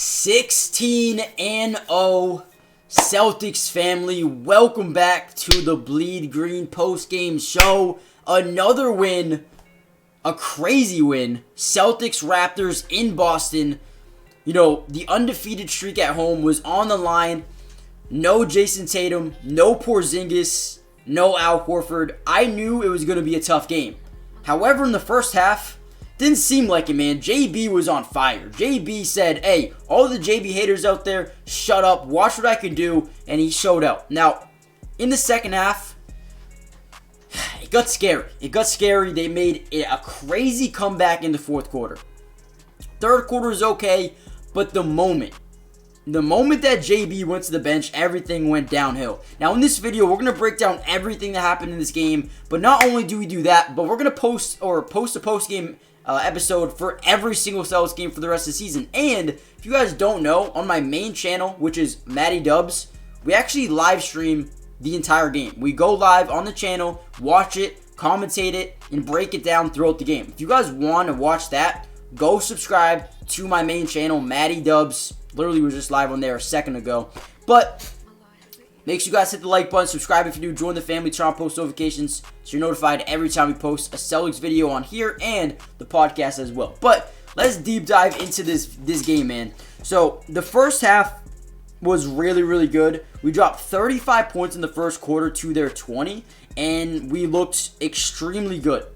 16-0 Celtics family, welcome back to the Bleed Green post-game show. Another win, a crazy win. Celtics Raptors in Boston. You know, the undefeated streak at home was on the line. No Jason Tatum, no Porzingis, no Al Horford. I knew it was going to be a tough game. However, in the first half, didn't seem like it, man. JB was on fire. JB said, hey, all the JB haters out there, shut up, watch what I can do, and he showed out. Now, in the second half, it got scary. They made it a crazy comeback in the fourth quarter. Third quarter is okay, but the moment that JB went to the bench, everything went downhill. Now, in this video, we're going to break down everything that happened in this game, but not only do we do that, but we're going to post a post-game episode for every single Celtics game for the rest of the season. And if you guys don't know, on my main channel, which is Matty Dubs, we actually live stream the entire game. We go live on the channel, watch it, commentate it, and break it down throughout the game. If you guys want to watch that, go subscribe to my main channel, Matty Dubs. Literally was just live on there a second ago. But make sure you guys hit the like button, subscribe if you're new, join the family, turn on post notifications so you're notified every time we post a Celtics video on here and the podcast as well. But let's deep dive into this game, man. So the first half was really, really good. We dropped 35 points in the first quarter to their 20, and we looked extremely good.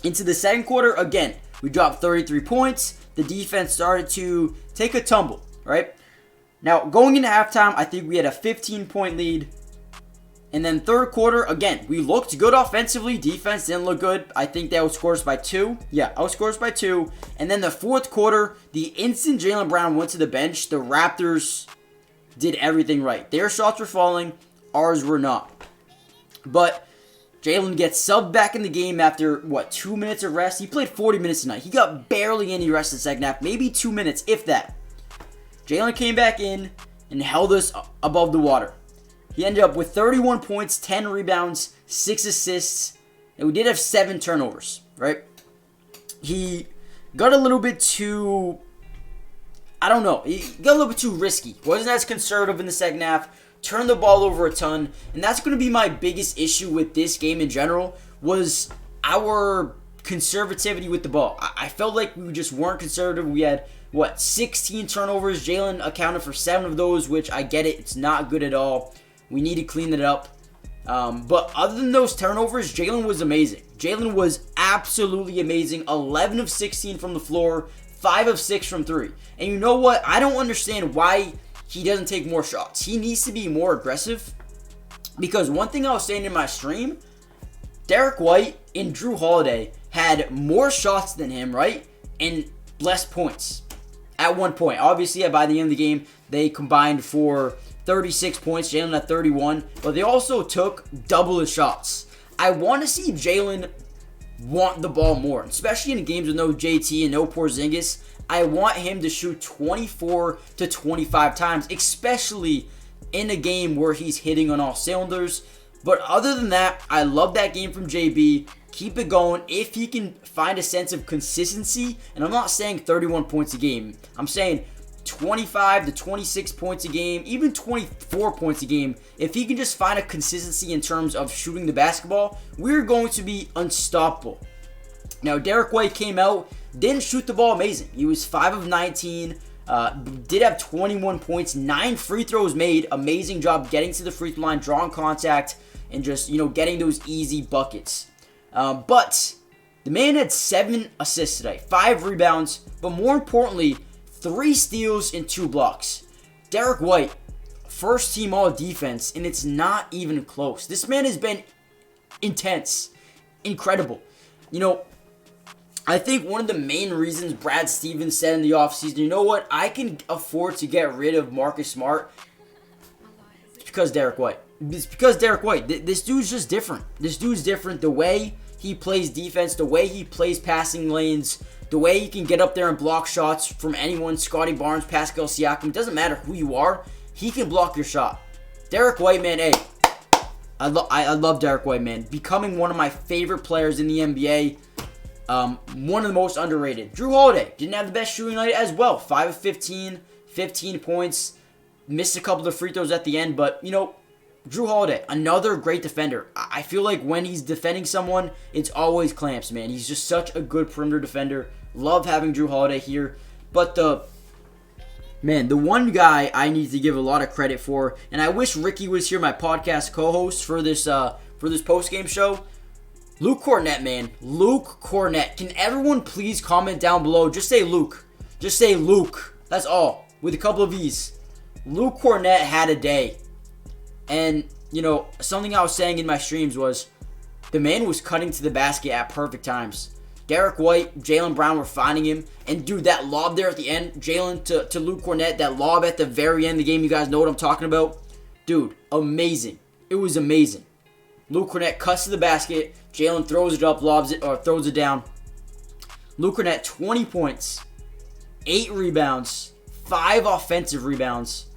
Into the second quarter, again, we dropped 33 points. The defense started to take a tumble, right? Now, going into halftime, I think we had a 15-point lead. And then third quarter, again, we looked good offensively. Defense didn't look good. I think that outscored us by 2. Yeah, outscored us by 2. And then the fourth quarter, the instant Jaylen Brown went to the bench, the Raptors did everything right. Their shots were falling. Ours were not. But Jaylen gets subbed back in the game after, 2 minutes of rest? He played 40 minutes tonight. He got barely any rest in the second half. Maybe 2 minutes, if that. Jaylen came back in and held us above the water. He ended up with 31 points, 10 rebounds, 6 assists, and we did have 7 turnovers, right? He got a little bit too, he got a little bit too risky. Wasn't as conservative in the second half, turned the ball over a ton, and that's going to be my biggest issue with this game in general, was our conservativity with the ball. I felt like we just weren't conservative. We had 16 turnovers. Jaylen accounted for 7 of those, which I get it. It's not good at all. We need to clean it up. But other than those turnovers, Jaylen was amazing. Jaylen was absolutely amazing. 11 of 16 from the floor, 5 of 6 from 3. And you know what? I don't understand why he doesn't take more shots. He needs to be more aggressive. Because one thing I was saying in my stream, Derek White and Drew Holiday had more shots than him, right? And less points. At one point, obviously, by the end of the game, they combined for 36 points. Jaylen had 31, but they also took double the shots. I want to see Jaylen want the ball more, especially in games with no JT and no Porzingis. I want him to shoot 24 to 25 times, especially in a game where he's hitting on all cylinders. But other than that, I love that game from JB. Keep it going if he can find a sense of consistency. And I'm not saying 31 points a game. I'm saying 25 to 26 points a game, even 24 points a game. If he can just find a consistency in terms of shooting the basketball, we're going to be unstoppable. Now, Derek White came out, didn't shoot the ball amazing. He was 5 of 19, did have 21 points, 9 free throws made. Amazing job getting to the free throw line, drawing contact, and just, getting those easy buckets. But the man had 7 assists today, 5 rebounds, but more importantly, 3 steals and 2 blocks. Derek White, first team all defense, and it's not even close. This man has been intense, incredible. I think one of the main reasons Brad Stevens said in the offseason, you know what, I can afford to get rid of Marcus Smart. It's because Derek White. This dude's just different. This dude's different. The way he plays defense, the way he plays passing lanes, the way he can get up there and block shots from anyone, Scotty Barnes, Pascal Siakam, it doesn't matter who you are, he can block your shot. Derek White, man, hey, I love Derek White, man. Becoming one of my favorite players in the NBA. One of the most underrated. Drew Holiday didn't have the best shooting night as well. 5 of 15, 15 points. Missed a couple of free throws at the end, but, you know, Drew Holiday, another great defender. I feel like when he's defending someone, it's always clamps, man. He's just such a good perimeter defender. Love having Drew Holiday here. But the one guy I need to give a lot of credit for, and I wish Ricky was here, my podcast co-host for this post-game show, Luke Cornett, man. Luke Cornett. Can everyone please comment down below? Just say Luke. Just say Luke. That's all. With a couple of E's. Luke Cornett had a day. And, you know, something I was saying in my streams was the man was cutting to the basket at perfect times. Derek White, Jaylen Brown were finding him. And, dude, that lob there at the end, Jaylen to Luke Cornett, that lob at the very end of the game, you guys know what I'm talking about? Dude, amazing. It was amazing. Luke Cornett cuts to the basket. Jaylen throws it up, lobs it, or throws it down. Luke Cornett, 20 points, 8 rebounds, 5 offensive rebounds,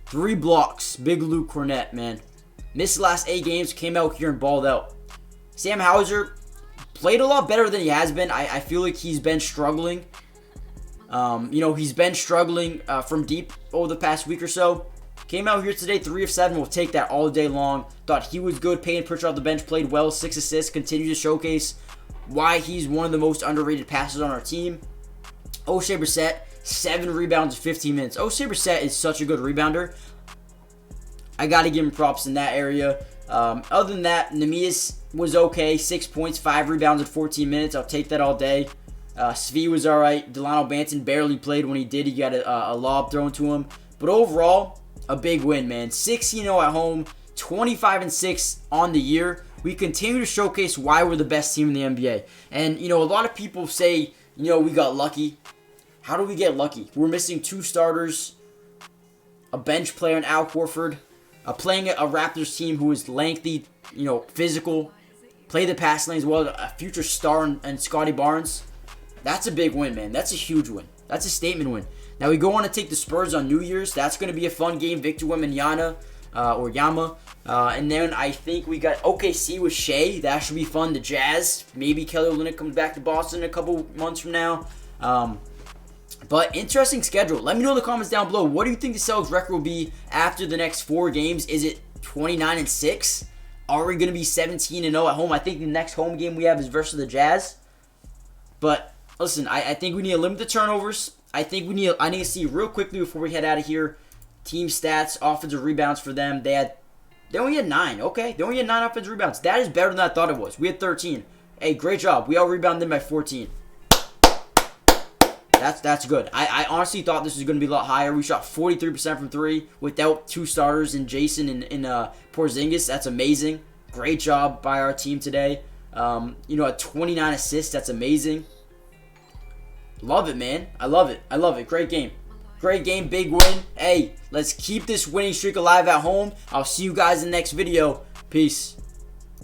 3 blocks. Big Luke Cornett, man. Missed the last 8 games, came out here and balled out. Sam Hauser played a lot better than he has been. I feel like he's been struggling. He's been struggling from deep over the past week or so. Came out here today, 3 of 7. We'll take that all day long. Thought he was good. Payton Pritchard off the bench played well. 6 assists. Continues to showcase why he's one of the most underrated passers on our team. O'Shea Brissett, 7 rebounds in 15 minutes. O'Shea Brissett is such a good rebounder. I got to give him props in that area. Other than that, Neemias was okay. 6 points, 5 rebounds in 14 minutes. I'll take that all day. Svi was all right. Delano Banton barely played. When he did, he got a lob thrown to him. But overall, a big win, man. 6-0 at home, 25-6 on the year. We continue to showcase why we're the best team in the NBA. And, you know, a lot of people say, you know, we got lucky. How do we get lucky? We're missing 2 starters, a bench player in Al Horford, playing a Raptors team who is lengthy, you know, physical, play the pass lane as well, a future star in Scotty Barnes. That's a big win, man. That's a huge win. That's a statement win. Now we go on to take the Spurs on New Year's. That's going to be a fun game. Victor Wembanyama, or Yama. And then I think we got OKC with Shea. That should be fun. The Jazz. Maybe Kelly Olynyk comes back to Boston in a couple months from now. But interesting schedule. Let me know in the comments down below. What do you think the Celtics record will be after the next 4 games? Is it 29-6? Are we going to be 17-0 at home? I think the next home game we have is versus the Jazz. But listen, I think we need to limit the turnovers. I need to see real quickly before we head out of here. Team stats, offensive rebounds for them. They only had 9. Okay, they only had 9 offensive rebounds. That is better than I thought it was. We had 13. Hey, great job. We out-rebounded them by 14. That's good. I honestly thought this was going to be a lot higher. We shot 43% from 3 without 2 starters in Jason and Porzingis. That's amazing. Great job by our team today. At 29 assists, that's amazing. Love it, man. I love it. Great game. Great game. Big win. Hey, let's keep this winning streak alive at home. I'll see you guys in the next video. Peace.